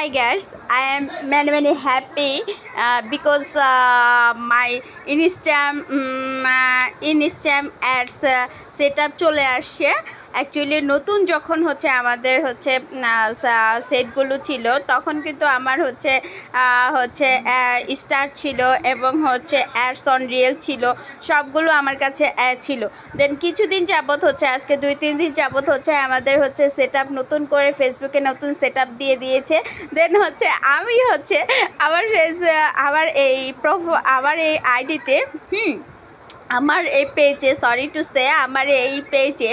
Hi guys, I am many happy because my Instagram ads setup চলে আসছে। Actually নতুন যখন হচ্ছে আমাদের হচ্ছে সেটগুলো ছিল তখন কিন্তু আমার হচ্ছে স্টার ছিল এবং হচ্ছে অ্যাডস অন রিয়েল ছিল, সবগুলো আমার কাছে ছিল। দেন কিছুদিন যাবত হচ্ছে আজকে 2-3 দিন যাবত হচ্ছে আমাদের হচ্ছে সেটআপ নতুন করে ফেসবুকে নতুন সেটআপ দিয়ে দিয়েছে। দেন হচ্ছে আমি হচ্ছে আমার এই আইডিতে আমার এই পেজে আমার এই পেজে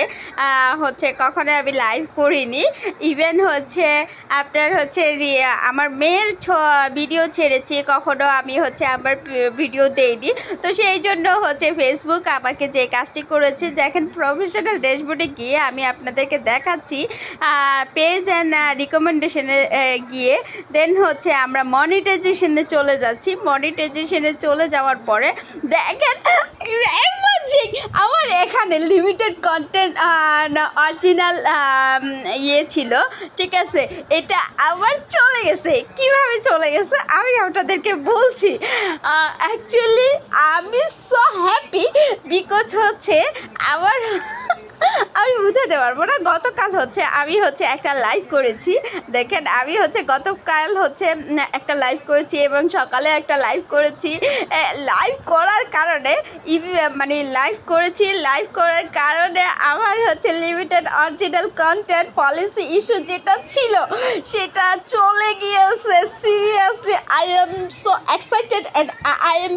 হচ্ছে কখনো আমি লাইভ করিনি। ইভেন হচ্ছে আপনার হচ্ছে আমার মেয়ের ভিডিও ছেড়েছি, কখনো আমি হচ্ছে আমার ভিডিও দেইনি। তো সেই জন্য হচ্ছে ফেসবুক আমাকে যে কাজটি করেছে, দেখেন প্রফেশনাল ড্যাশবোর্ডে গিয়ে আমি আপনাদেরকে দেখাচ্ছি পেজ অ্যান্ড রিকমেন্ডেশনে গিয়ে দেন হচ্ছে আমরা মনিটাইজেশনে চলে যাচ্ছি। মনিটাইজেশনে চলে যাওয়ার পরে দেখেন আমার এখানে লিমিটেড কন্টেন্ট অরিজিনাল ছিল, ঠিক আছে। এটা আবার চলে গেছে। কিভাবে চলে গেছে আমি আপনাদেরকে বলছি। অ্যাকচুয়ালি আমি সো হ্যাপি বিকজ হচ্ছে আমার আমি বুঝাতে পারবো না। গতকাল হচ্ছে আমি হচ্ছে একটা লাইভ করেছি, দেখেন আমি হচ্ছে গতকাল হচ্ছে একটা লাইভ করেছি এবং সকালে একটা লাইভ করেছি। লাইভ করার কারণে লাইভ করার কারণে আমার হচ্ছে limited original content policy issue যেটা ছিল সেটা চলে গিয়েছে। Seriously I am so excited and I am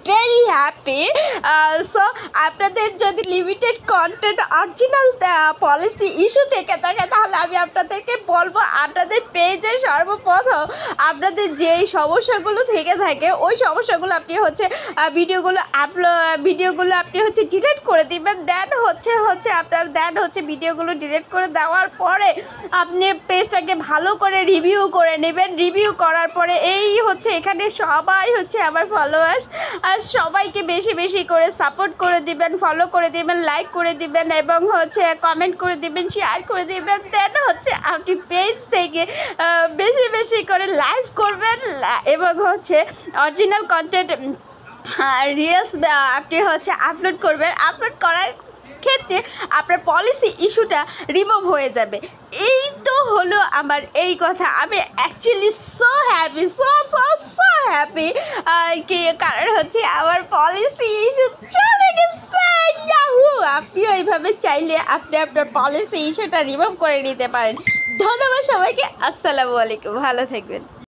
very happy. So আপনাদের যদি limited content original policy issue থেকে থাকে তাহলে আমি আপনাদেরকে বলবো আপনাদের পেজে সর্বপ্রথম আপনাদের যেই সমস্যাগুলো থেকে থাকে ওই সমস্যাগুলো আপনি হচ্ছে ভিডিওগুলো আপনি হচ্ছে ডিলিট করে দিবেন। দেন হচ্ছে ভিডিওগুলো ডিলিট করে দেওয়ার পরে আপনি পেজটাকে ভালো করে রিভিউ করে নেবেন। রিভিউ করার পরে এই হচ্ছে এখানে সবাই হচ্ছে আমার ফলোয়ার্স আর সবাইকে বেশি করে সাপোর্ট করে দিবেন, ফলো করে দিবেন, লাইক করে দিবেন এবং হচ্ছে কমেন্ট করে দিবেন, শেয়ার করে দিবেন। দেন হচ্ছে আপনি পেজ থেকে বেশি করে লাইভ করবেন এবং হচ্ছে অরিজিনাল কন্টেন্ট রিলস আপনি হচ্ছে আপলোড করবেন। আপলোড করার ক্ষেত্রে আপনার পলিসি ইস্যুটা রিমুভ হয়ে যাবে। এই তো হলো আমার এই কথা। আমি actually so happy, so happy কারণ হচ্ছে আমার পলিসি ইস্যু চলে গেছে। আপনিও এইভাবে চাইলে আপনি আপনার পলিসি ইস্যুটা রিমুভ করে নিতে পারেন। ধন্যবাদ সবাইকে। আসসালামু আলাইকুম, ভালো থাকবেন।